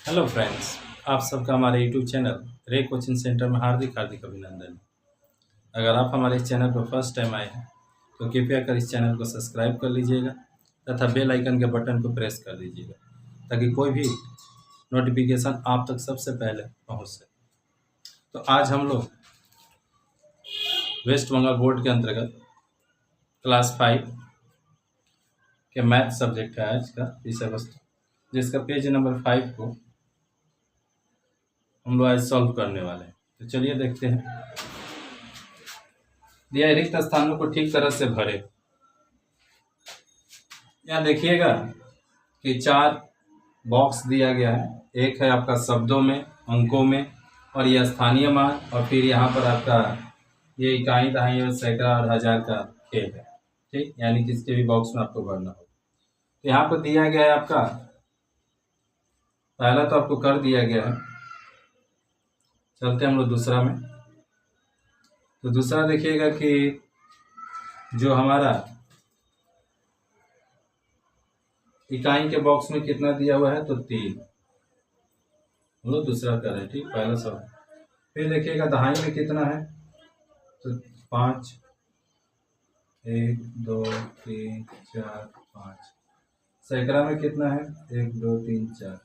Hello friends. आप सबका हमारे यूट्यूब चैनल रे कोचिंग सेंटर में हार्दिक हार्दिक अभिनंदन। अगर आप हमारे इस चैनल पर फर्स्ट टाइम आए हैं तो कृपया कर इस चैनल को सब्सक्राइब कर लीजिएगा तथा बेल आइकन के बटन को प्रेस कर दीजिएगा ताकि कोई भी नोटिफिकेशन आप तक सबसे पहले पहुंच सके। तो आज हम लोग वेस्ट बंगाल बोर्ड के अंतर्गत क्लास 5 के मैथ सब्जेक्ट है आज का विषय वस्तु, जिसका पेज नंबर 5 को हम लोग आज सॉल्व करने वाले हैं। तो चलिए देखते हैं। दिया रिक्त स्थानों को ठीक तरह से भरे। यहाँ देखिएगा कि 4 बॉक्स दिया गया है। एक है आपका शब्दों में, अंकों में, और यह स्थानीय मान, और फिर यहाँ पर आपका ये इकाई, दहाई और सैकड़ा और हजार का खेल है। ठीक, यानी किसके भी बॉक्स में आपको भरना हो। तो यहाँ पर दिया गया है आपका पहला तो आपको कर दिया गया है। चलते हम लोग दूसरा में। तो दूसरा देखिएगा कि जो हमारा इकाई के बॉक्स में कितना दिया हुआ है, तो 3। हम लोग दूसरा कर रहे हैं। ठीक, पहला सब। फिर देखिएगा दहाई में कितना है, तो 5, 1 2 3 4 5। सैकड़ा में कितना है, 1 2 3 4।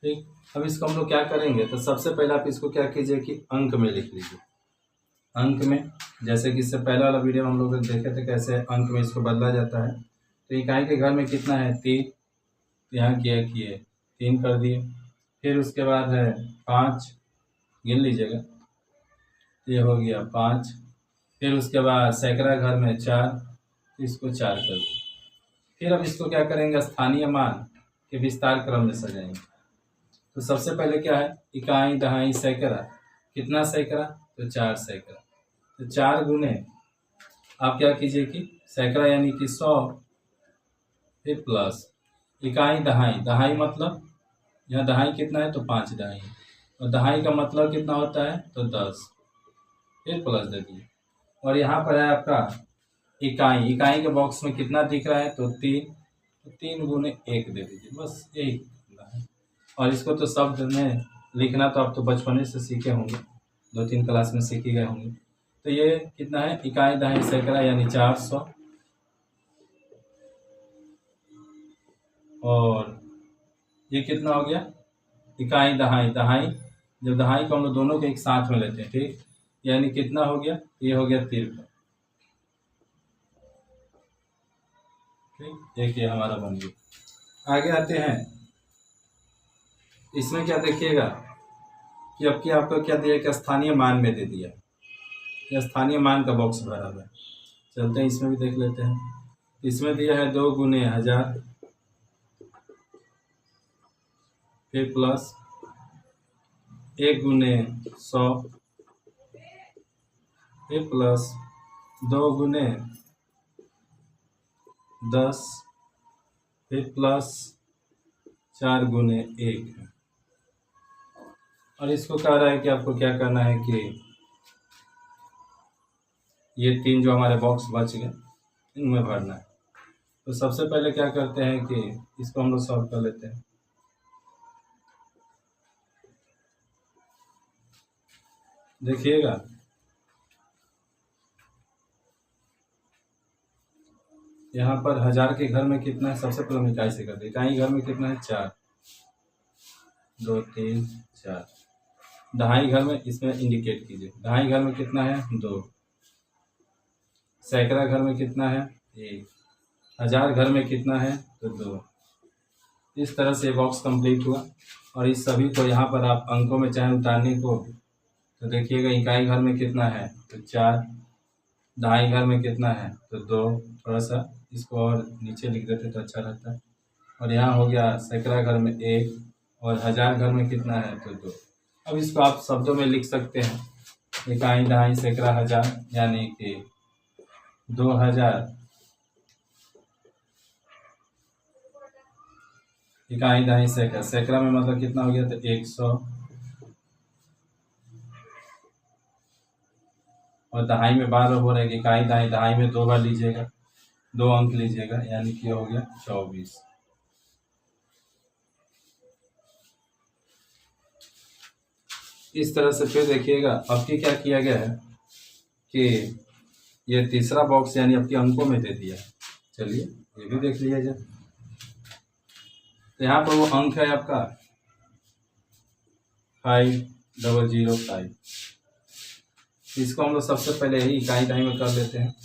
ठीक, अब इसको हम लोग क्या करेंगे, तो सबसे पहले आप इसको क्या कीजिए कि अंक में लिख लीजिए। अंक में, जैसे कि इससे पहले वाला वीडियो हम लोग देखे थे कैसे अंक में इसको बदला जाता है। तो इकाई के घर में कितना है, 3। यहाँ किए 3 कर दिए। फिर उसके बाद है 5, गिन लीजिएगा, ये हो गया 5। फिर उसके बाद सैकड़ा घर में 4, इसको 4 कर दिए। फिर अब इसको क्या करेंगे, स्थानीय मान के विस्तार क्रम में सजाएंगे। तो सबसे पहले क्या है, इकाई दहाई सैकड़ा। कितना सैकड़ा, तो 4 सैकड़ा। तो 4 गुने आप क्या कीजिए कि सैकड़ा यानी कि 100, फिर प्लस इकाई दहाई। दहाई मतलब यहाँ दहाई कितना है, तो 5 दहाई, और दहाई का मतलब कितना होता है, तो 10। फिर प्लस दे दिए। और यहाँ पर है आपका इकाई। इकाई के बॉक्स में कितना दिख रहा है, तो 3। तो 3 गुने 1 दे दीजिए, बस यही करना है। और इसको तो शब्द में लिखना तो आप तो बचपन से सीखे होंगे, 2-3 क्लास में सीखे गए होंगे। तो ये कितना है, इकाई दहाई सैकड़ा यानी 400। और ये कितना हो गया, इकाई दहाई। दहाई जब दहाई को हम लोग दोनों के एक साथ में लेते हैं, ठीक, यानी कितना हो गया, ये हो गया 53। ठीक, एक ये हमारा बन गया। आगे आते हैं। इसमें क्या देखिएगा कि अब क्या आपको क्या दिया, क्या स्थानीय मान में दे दिया। या स्थानीय मान का बॉक्स भरा हुआ है। चलते हैं इसमें भी देख लेते हैं। इसमें दिया है 2 गुने 1000, फिर प्लस 1 गुने 100, फिर प्लस 2 गुने 10, फिर प्लस 4 गुने 1 है। और इसको कह रहा है कि आपको क्या करना है कि ये 3 जो हमारे बॉक्स बच गए इनमें भरना है। तो सबसे पहले क्या करते हैं कि इसको हम लोग सॉल्व कर लेते हैं। देखिएगा यहाँ पर 1000 के घर में कितना है, सबसे पहले हम इकाई से करते हैं। इकाई घर में कितना है, 4 2 3 4। दहाई घर में, इसमें इंडिकेट कीजिए, दहाई घर में कितना है, 2। सैकड़ा घर में कितना है, 1। 1000 घर में कितना है, तो 2। इस तरह से बॉक्स कंप्लीट हुआ। और इस सभी को यहाँ पर आप अंकों में चाहे उतारने को, तो देखिएगा इकाई घर में कितना है, तो 4। दहाई घर में कितना है, तो 2। थोड़ा सा इसको और नीचे लिख देते तो अच्छा रहता है। और यहाँ हो गया सैकड़ा घर में 1, और 1000 घर में कितना है, तो 2। अब इसको आप शब्दों में लिख सकते हैं, इकाई दहाई सैकड़ा 1000 यानी कि 2000 इकाई दहाई सैकड़ा। सैकड़ा में मतलब कितना हो गया, तो 100। और दहाई में बार बार हो रहा है कि इकाई दहाई, दहाई में 2 बार लीजिएगा, 2 अंक लीजिएगा, यानी कि हो गया 24। इस तरह से फिर देखिएगा अब की क्या किया गया है कि ये तीसरा बॉक्स यानी आपके अंकों में दे दिया है। चलिए ये भी देख लिया जाए। तो यहाँ पर वो अंक है आपका 5005। इसको हम लोग सबसे पहले ही इकाई दहाई में कर लेते हैं।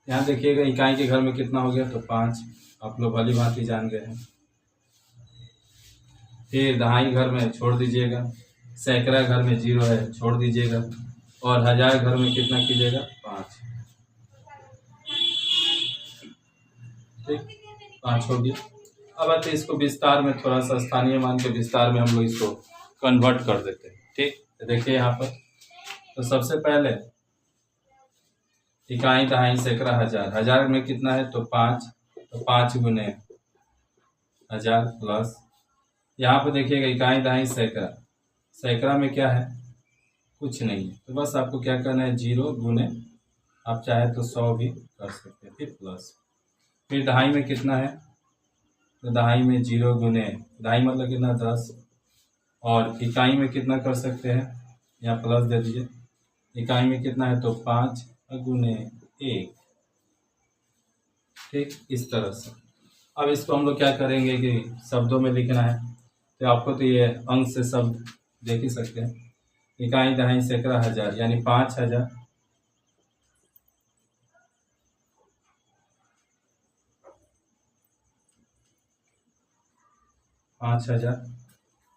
यहाँ देखिएगा इकाई के घर में कितना हो गया, तो 5, आप लोग भली भांति जान गए हैं। फिर दहाई घर में छोड़ दीजिएगा, सैकड़ा घर में 0 है, छोड़ दीजिएगा, और हजार घर में कितना कीजिएगा, 5। ठीक, 5 हो गया। अब आते इसको विस्तार में, थोड़ा सा स्थानीय मान के विस्तार में हम लोग इसको कन्वर्ट कर देते हैं। ठीक, तो देखिए यहाँ पर, तो सबसे पहले इकाई दहाई सैकड़ा हजार, हजार में कितना है, तो 5, तो 5 गुने 1000 प्लस, यहाँ पर देखिएगा इकाई दहाई सैकड़ा, सैकड़ा में क्या है, कुछ नहीं है, तो बस आपको क्या करना है, 0 गुने, आप चाहे तो 100 भी कर सकते हैं, फिर प्लस, फिर दहाई में कितना है, तो दहाई में 0 गुने, दहाई मतलब कितना, 10, और इकाई में कितना कर सकते हैं, यहाँ प्लस दे दीजिए, इकाई में कितना है, तो 5 गुने 1। ठीक, इस तरह से। अब इसको हम लोग क्या करेंगे कि शब्दों में लिखना है, तो आपको तो ये अंक से शब्द देख ही सकते हैं। इकाई दहाई सैकड़ा हजार यानी 5000,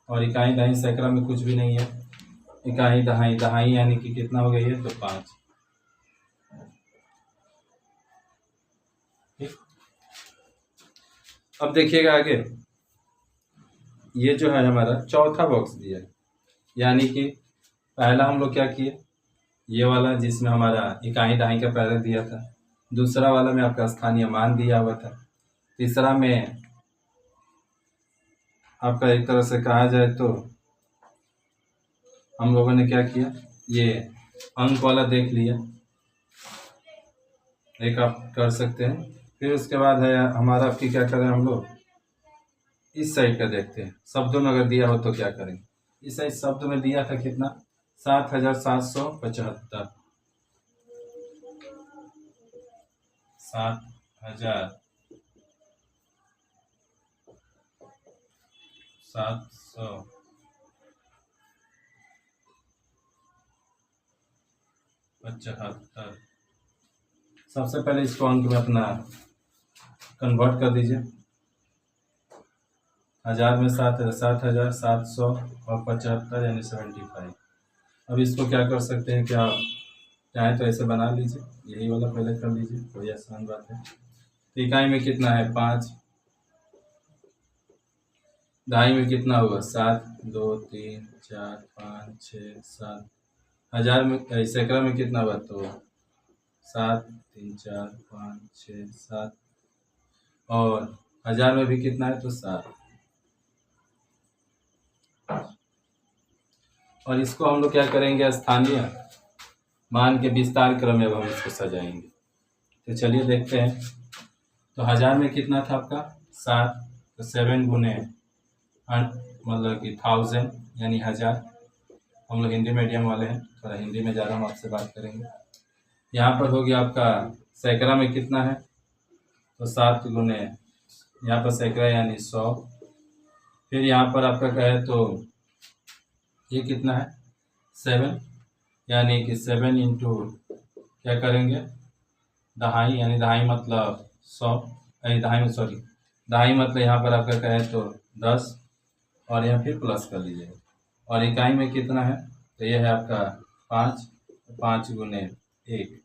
और इकाई दहाई सैकड़ा में कुछ भी नहीं है, इकाई दहाई, दहाई यानी कि कितना हो गई है, तो 5। ठीक, अब देखिएगा आगे, ये जो है हमारा चौथा बॉक्स दिया है, यानी कि पहला हम लोग क्या किए, ये वाला जिसमें हमारा इकाई दहाई का पहले दिया था, दूसरा वाला में आपका स्थानीय मान दिया हुआ था, तीसरा में आपका एक तरह से कहा जाए तो हम लोगों ने क्या किया, ये अंक वाला देख लिया, एक आप कर सकते हैं। फिर उसके बाद है हमारा आपकी क्या करें, हम लोग इस साइड का देखते हैं, शब्दों में अगर दिया हो तो क्या करें। इस साइड शब्द में दिया था कितना, 7775, 7775। सबसे पहले इसको अंक में अपना कन्वर्ट कर दीजिए, हजार में 7775 यानी 75। अब इसको क्या कर सकते हैं, क्या चाहे तो ऐसे बना लीजिए, यही वाला पहले कर लीजिए, कोई आसान बात है। तो इकाई में कितना है, 5, दहाई में कितना होगा, 7, 2, 3, 4, 5, 6, 7, हजार में सैकड़ा में कितना हुआ, तो 7, 3, 4, 5, 6, 7, और हजार में भी कितना है, तो 7। और इसको हम लोग क्या करेंगे, स्थानीय मान के विस्तार क्रम में अब हम इसको सजाएंगे। तो चलिए देखते हैं। तो हजार में कितना था आपका, 7, तो 7 गुने मतलब कि 1000 यानी 1000। हम लोग हिंदी मीडियम वाले हैं, थोड़ा हिंदी में ज़्यादा हम आपसे बात करेंगे। यहाँ पर हो गया आपका सैकड़ा में कितना है, तो 7 गुने, यहाँ पर सैकड़ा यानी 100। फिर यहाँ पर आपका कहे तो ये कितना है, 7, यानी कि 7 इंटू क्या करेंगे, दहाई, यानी दहाई मतलब 100, दहाई मतलब यहाँ पर आपका कहे तो 10, और यहाँ फिर प्लस कर लीजिएगा। और इकाई में कितना है, तो ये है आपका 5, 5 गुने 1।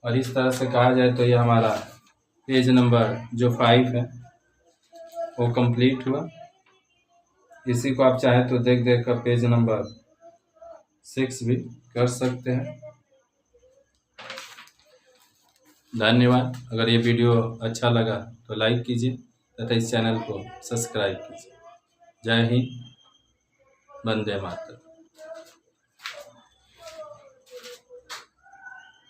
और इस तरह से कहा जाए तो ये हमारा पेज नंबर जो 5 है वो कंप्लीट हुआ। इसी को आप चाहे तो देख देख कर पेज नंबर 6 भी कर सकते हैं। धन्यवाद। अगर ये वीडियो अच्छा लगा तो लाइक कीजिए तथा इस चैनल को सब्सक्राइब कीजिए। जय हिंद, वंदे मातरम।